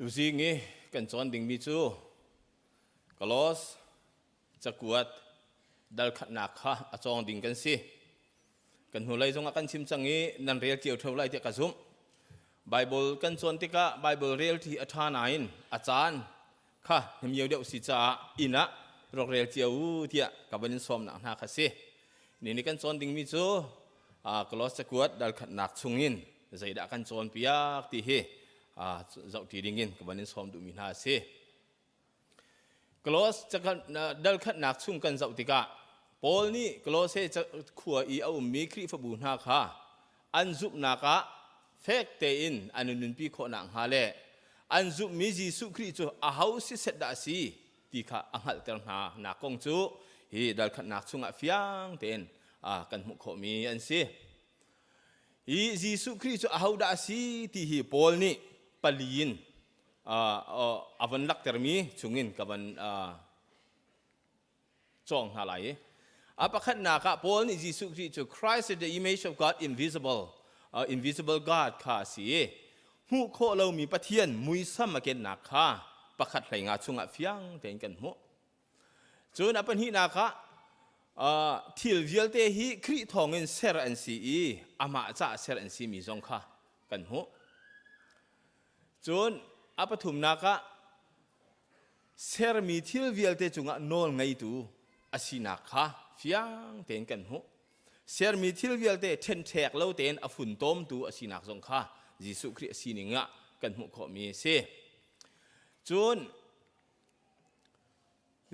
ดูสิงี้กันจอนดิ่งมิจูกลอสจะกวดดัลขัดนักฮะอจองดิ่งกันสิกันหัวไหลจงอากันชิมจังงี้นันเรียลเกี่ยวเท่าไรที่กระซุมไบเบิลกันจอนติกะไบเบิลเรียลที่อัฐานัยน์อาจารย์ค่ะเฮียเดียวสิจ้าอินะรกเรียลเกี่ยวที่กับบันสอมหนักหนักสินี่กันจอนดิ่งมิจูกลอสจะกวดดัลขัดนักชุงินใจดักกันจอนพิยากที่เฮเจ้าที่ดิ่งกับบันสอมดูมินาสิกลอสจะกันดัลขัดนักชุงกันเจ้าติกะพอลนี่กลอสจะขัวอีเอามีคริฟบุญนักฮะอันซุบนักะเฟกเตอินอันนุนปีโคนังฮาเลอันซุบมิจิสุคริจูอาฮาวสิเสดาสีติกะอังฮัลเตอร์นานักกงจูฮีดัลขัดนักชุงอาฟิยังเตนกันมุขมีอันสิฮีจิสุคริจูอาฮาวดาสีที่ฮีพอลนี่ปลีนอวันลักเตอร์มีชุงินกับวันจองอะไรapa khat naka Paul ni Jesus Christ Christ is the image of God invisible God kha si hu kho lo mi pathian mui sam ken nakha pakhat lai nga chunga fiang ten kan mu chun apan hi naka thil vialte hi khri thongin ser an si ama cha ser an si mi jong kha kan mu chun apathum naka ser mi thil vialte chunga nol ngai tu asina kha fiang ten kan hu ser mi thil vial te then thek lo ten afun tom tu asinak zong kha jisu khri asininga kan hu kho mi se chun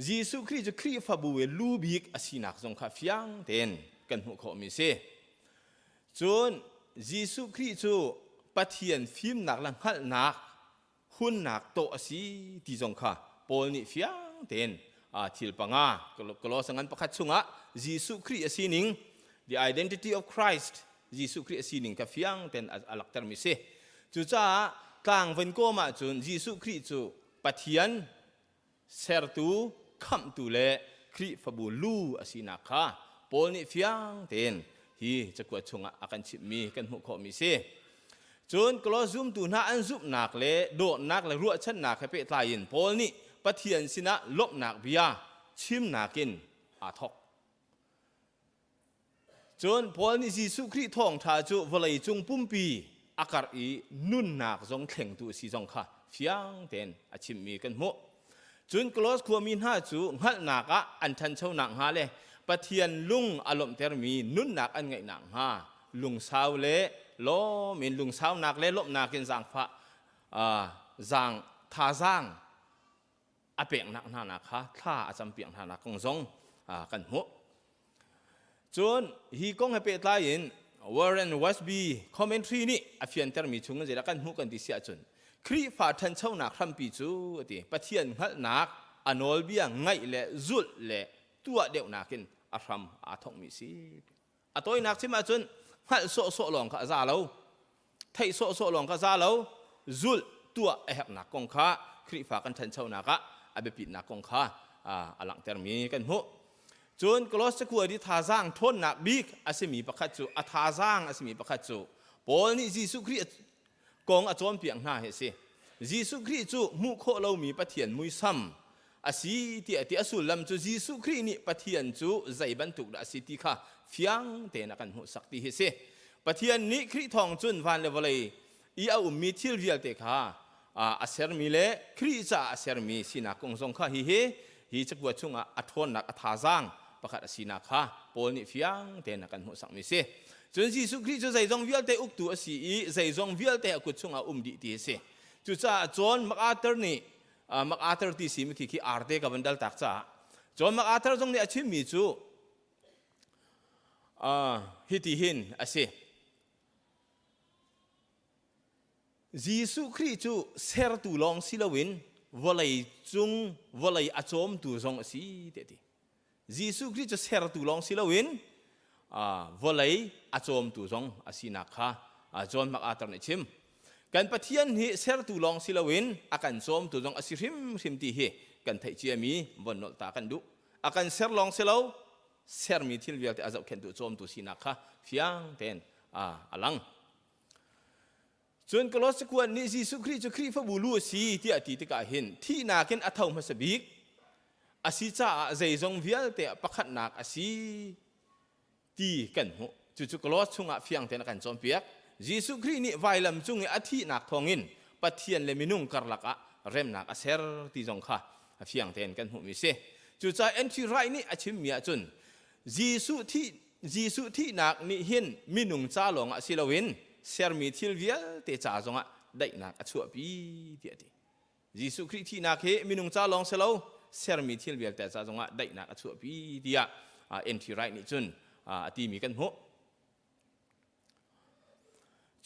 jisu khri ju khri fa bu we lu bik asinak zong kha fiang ten kan hu kho mi se chun jisu khri chu pathian phim nak lang hal nak hun nak to asi ti zong kha pol ni fiang ten thil panga kalo sangan pakhat chunga Jisu Christ asining the identity of Christ Jisu Christ asining ka fiang ten alak termi se chu cha tlang ven ko ma chun Jisu Christ chu pathian ser tu kham tu le khri fabu lu asina kha pol ni fiang ten hi chakwa chunga akan chip mi kan hu kho mi se chun kalo zoom tu na an zup nak le do nak le ruwa chan nak pe tlain pol ni pathian sina lop nak bia chim nakin athok chon pol ni Jisu Christ thong tha chu volai chung pumpi akar i nun nak jong thleng tu si jong kha fiang ten achim mi kan mo chun close khuamin ha chu ngal naka an than chau nak ha le pathian lung alom ter mi nun nak an ngai nak ha lung saw le lo min lung saw nak le lop nakin jang pha jang tha jang apeng nak na kha tha acham piang na kong zong kan mo chun hi kong he pe tlain Warren Westby commentary ni afian termi chung je kan hu kan ti sia chun khri fa than chau na khram pi chu ti pathian hal nak anol bia ngai le zul le tua deu nakin aram athong mi si atoi nak chima chun hal so long kha za lo thai so long kha za lo zul tua ehak na kong kha khri fa kan than chau na ka abe pit na kong kha alang termi kan hu chun klos cha kuwa di tha jang thon nak bik asimi pakhat chu atha jang asimi pakhat chu pol ni Jisu Christ kong achom piang na he se Jisu Christ chu mu kho lo mi pathian mui sam asi ti asul lam chu Jisu Christ ni pathian chu zai ban tuk da si ti kha fiang te na kan hu sakti he se pathian ni khri thong chun van le volei i a mi thil vial te kha aser mi le khri cha aser mi sina kong zong kha hi chakwa chunga athon nak atha jang pakhat asina kha pol ni fiang te na kan hu sak mi se chun Jisu Christ chu zai jong vial te uk tu asi i zai jong vial te akut chunga di ti se chu cha John MacArthur ni MacArthur ti si mi ki arte ka bandal tak cha John MacArthur jong ni achim mi chu hi ti hin ase Jisu Christ chu ser tu long silawin volai chung volai achom tu jong asi te ti Jisu Christ chu ser tu long silawin volai achom tu jong asina kha John MacArthur ni chim kan pathian hi ser tu long silawin akan som tu jong asirim ti hi kan thai chiami bonol ta kan du akan ser long silaw ser mi thil vial te azau ken tu chom tu sina kha fiang ten alang จนกลอสกวนนี่ยิสุคริสต์คริสต์ฟบูลูสีที่อธิติกาเห็นที่นาเกนอัฐาวมาสบิกอาศิจ้าใจจงวิลเตะประคัดนักอาศิตีกันหูจุกลอสชุงอาเฟียงเตนักันจอมเปียกยิสุคริสต์นี่ไวลำจุงอาทินักทองอินปัทเทียนเลมินุงกรลักะเริ่มนักอาเซอร์ที่จงข้าอาเฟียงเตนกันหูมิเสจุจ้าเอ็นที่ไรนี่อาชิมมีอาจุนยิสุที่นักนี่เห็นมินุงจ้าหลงอาศิลวินเซอร์มิทิลวิลเตจ้าจงอาได้นักอาชัวปีเดียดียิสุคริสต์ที่นักเฮมินุงจ้าหลงเซลล์เซอร์มิทิลวิลเตจ้าจงอาได้นักอาชัวปีเดียเอ็นที่ไรนี่จุนตีมีกันหู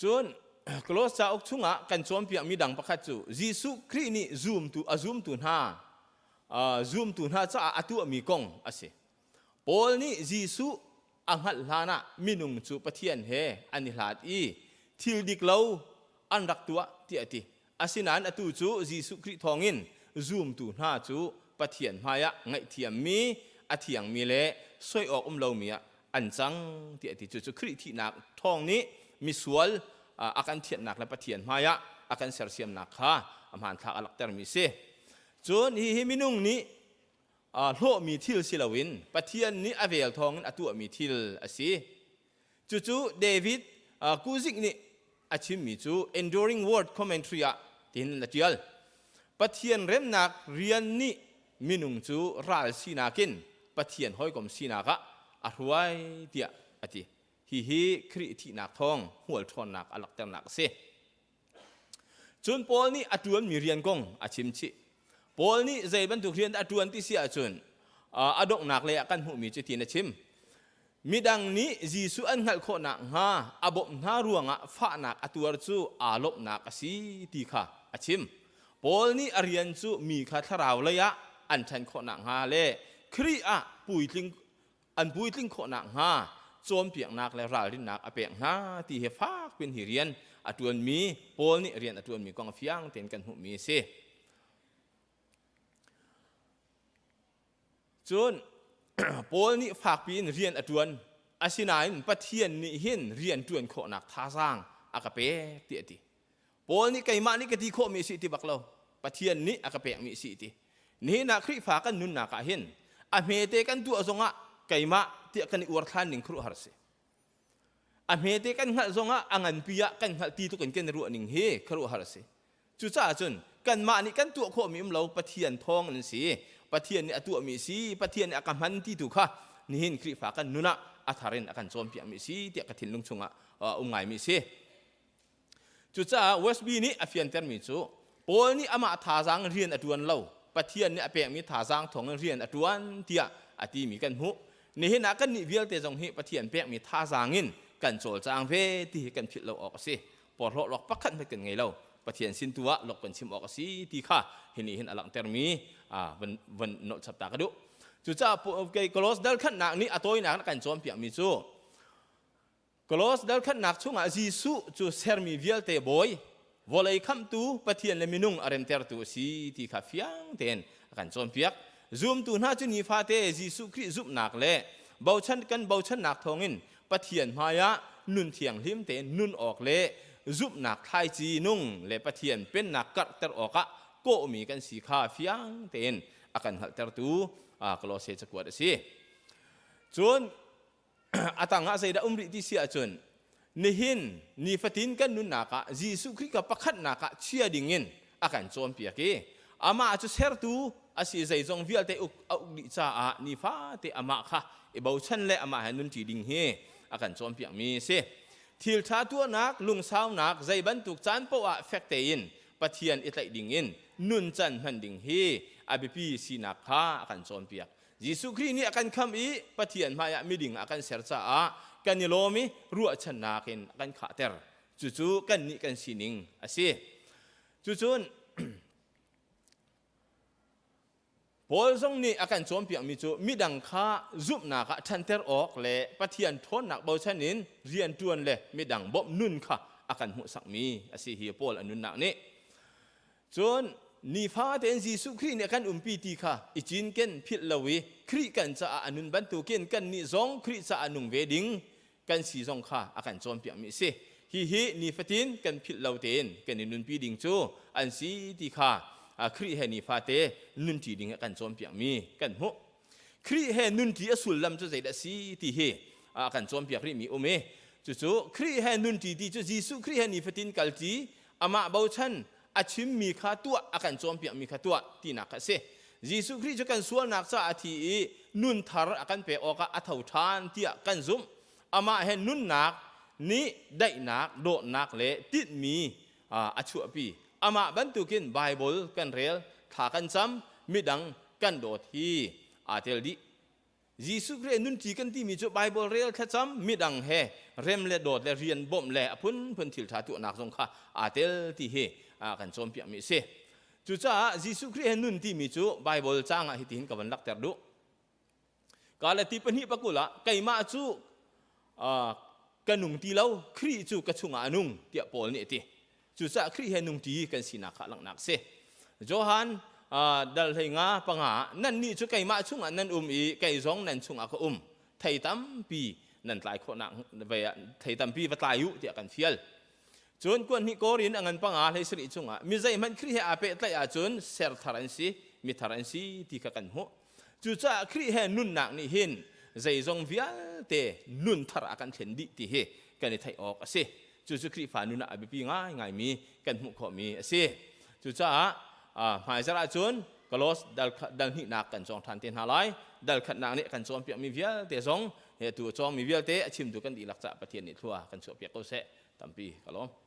จนกลอสจะออกชุงะกันจอมเปียมีดังประคัตจูยิสุครินี่ซูมตุนหาจะอตัวมีกงอาศัยปอลนี่ยิสุอังหัดลานะมินุงจูปะเทียนเฮอันนี้ลาดอีทิลดิกเลาอันรักตัวที่อติอาศัยนั้นอตุจูยิสุคริทองอินซูมตุนหาจูปะเทียนมายะไงเทียมมีอเทียงมีเละสวยออกเลามีอันจังที่อติจูคริที่นักทองนี้มีสวลอาการเทียนนักและปะเทียนมายะอาการเสียเสียมนักค่ะอามันทักอลักเตอร์มิเซจนฮิมินุงนี้โลมีทิลสิลวินปะเทียนนี้อเวลทองนั้นตัวมีทิลอาศัยจู่เดวิดกูซิกนี้อาชิมมีจู่ enduring word commentary ที่นั่นละเจียลปะเทียนเริ่มนักเรียนนี้มินุงจู่รัลสีนักินปะเทียนห้อยกลมสีนักอรวยเดียอติฮิคริที่นักทองหัวทอนนักอลักเตอร์นักเซจนปอลนี้อดวนมีเรียนกงอาชิมชิปอลนี้ใจบรรทุกเรียนอดวนที่เสียจนอดกนักเลยกันหูมีจุดที่นัชิมมีดังนี้ยิสุอันหัลโคนักฮาอบมนาร่วงฟ้านักอตัวจูอาลบนักสีตีค่ะอาชิมปอลนี้เรียนจูมีคาทราวเลยอันฉันโคนักฮาเล่คริปุยลิงอันปุยลิงโคนักฮาโจมเปียกนักและราลินนักอเปียกนาที่เฮฟ้าเป็นหิเรียนอดวนมีปอลนี้เรียนอดวนมีกองเฟียงเต็นกันหูมีเซจนปอลนี้ฝากปีนเรียนอดวนอาศินัยปะเทียนนี่เห็นเรียนจวนโคนักท่าสร้างอากาเปเตียติปอลนี้ไก่มานี่กะทิโคมีสิติบักเราปะเทียนนี่อากาเปมีสิตินี่นักคริฝากันนุนนักเห็นอเมเตกันตัวทรงไก่มาเตียกันอวดทานหนึ่งครุหารเสอเมเตกันหัดทรงอังันปียกันหัดตีตุกันกันรัวหนึ่งเฮครุหารเสจุจ้าจนกันมานี่กันตัวโคมีเราปะเทียนทองนั่นสิปะเทียนนี่ตัวมีสีปะเทียนนี่อาการมันที่ถูกค่ะนี่เห็นคริฝากันนุนะอัฐารินอาการโจมเปียมีสีเตียกระถิ่นลุงชงไงมีสีจุจ้าเวสบีนี่อเฟียนเตอร์มีจูปอลนี่อามาท่าจังเรียนอดวนเราปะเทียนนี่อเปียมีท่าจังทองเรียนอดวนเตียอตีมีกันหูนี่เห็นอากันนี่เวลเตจงเฮปะเทียนเปียมีท่าจังอินกันโจลจางเวที่กันผิดเราออกสิปอดหลอกปักขันไปกันไงเราปะเทียนสินตัวหลอกกันชิมออกสิที่ค่ะเห็นนี่เห็นอลังเตอร์มีวันโนสัปดาห์ก็ดูจู่จ้าเกย์กลอสเดลขันนักนี้อตัวนักกันโจมเปียมีจู่กลอสเดลขันนักช่วงยิสุจู่เซอร์มีเวลเตบอยวอลเลย์คัมตูปะเทียนเลมินุงอาร์เรนเตอร์ตัวสิที่ค่ะฟิยังเตนกันโจมเปียกซูมตัวน่าจุนีฟาเตยิสุคริซุปนักเล่เบาชันกันเบาชันนักทองอินปะเทียนมายะนุนเทียงลิมเตนนุนออกเล่ซุปนักไทยจีนุ่งเล่ปะเทียนเป็นนักกัดเตอร์ออกโกมีกันสีข้าฟิยังเตนอาการหัดเตอร์ตัวกลอเซจะกวดสิจนอาตังอาศัยดาริที่เสียจนนี่หินนี่ฟัตินกันนุนนักยิสุคริกับปักขัดนักเชียดิ่งินอาการโจมเปียกอามาจะเสร์ตูอาศัยใจจงวิลเตอุดิจ่านี่ฟ้าเตอามาค่ะเบาชันเละอามาให้นุนจีดิ่งเฮอาการโจมเปียกมีเสทิลชาตัวนักลุงสาวนักใจบรรทุกจานปวะเฟกเตอินปะเทียนอิตาดิ่งอินนุนจันหันดิ่งเฮอาบิปีสีนักค่ะอาการโจมเปียกยิสุครินี่อาการคำอีปะเทียนมายามิดิ่งอาการเสร์จ่ากันนิโลมิรัวชนะกันอาการขาเตอร์จู่ๆกันนี่กันสีนิงอาศัยจู่ๆพอส่งนี่อาการโจมเปียกมีจูมีดังข้าจุบนักทันเตอร์ออกเล่ปะเทียนทนนักเบาชันินเรียนจวนเล่มีดังบ่มนุนค่ะอาการหัวสักมีอาศัยฮีโปลอนุนนักนี่จนนี่ฟ้าเต็นยิสุครีเนี่ยกันปีตีค่ะอิจินเกินพิลวีครีกันจะอนุนบรรทุกเกินกันนี่ซองครีจะอนุเวดิงกันสีซองค่ะอาการโจมเปียกมีเสฮ hi ni fatin kan phil lauten kan nun pi ding chu an si ti khaครีเฮนีฟาเตนุนทีดิ่งกันจอมเปียมีกันหัวครีเฮนุนทีอสุลลำจุใจดัสีที่เฮกันจอมเปียครีมีโอเมจู่ๆครีเฮนุนทีที่จู่จีสุครีเฮนีฟตินกัลจีอามาเบาชันอาชิมมีขาตัวกันจอมเปียมีขาตัวที่นักเสจีสุครีจะกันส่วนนักษาอาทีนุนทาร์กันเปออกอัฐาวทานที่กันซุมอามาเฮนุนนักนี้ได้นักโดนักเละติดมีอาชัวปีอามาบรรทุกินไบเบิลกันเรียลถากันซ้ำมิดังกันโดดที่อาเทลดียิสุครีนุนทีกันที่มีจุไบเบิลเรียลแค่ซ้ำมิดังเฮเร็มเลโดดเลเรียนบ่มเลอพุนทิลชาตุนักสงฆ์อาเทลที่เฮกันจอมเปียมิเสจุจ้ายิสุครีนุนที่มีจุไบเบิลจ้างหิตินกับวันลักเตอร์ดูกาลที่เป็นหิปกุละไก่มาจุกันนุงที่เราครีจุกระชุงอานุงเตียปอลนี่ทีจุดครีเฮนุงตีกันสินักหลังนักเสโจฮันดัลเฮงาปังหานั่นนี่จุไก่มาชุงนั่นอีไก่ร้องนั่นชุงก็ไทยตั้มปีนั่นหลายคนนักไปไทยตั้มปีวัดลายยุเดียกันเฟียลจนกวนฮิโกรินอันปังหาให้สิริชุงมิใจมันครีเฮอาเปตไลอาจนเซอร์ทารันซีมิทารันซีที่กันหัวจุดครีเฮนุนนักนี่เห็นใจจงเฟียลเตนุนทารักันเห็นดีที่เฮกันในไทยออกเสจู่ๆคริฟานุนะอภิปีง่ายมีกันมุขมีเสียจู่ๆหมายสระจนกลอสดัลหินักกันจองทันเตียนหาไลดัลขัดนางเนี่ยกันจอมเปียมีเวียเตจงเหตุจอมมีเวียเตชิมดูกันดีหลักษาประเทศนี้ทั่วกันจอมเปียกก็เสตัมปีกลอม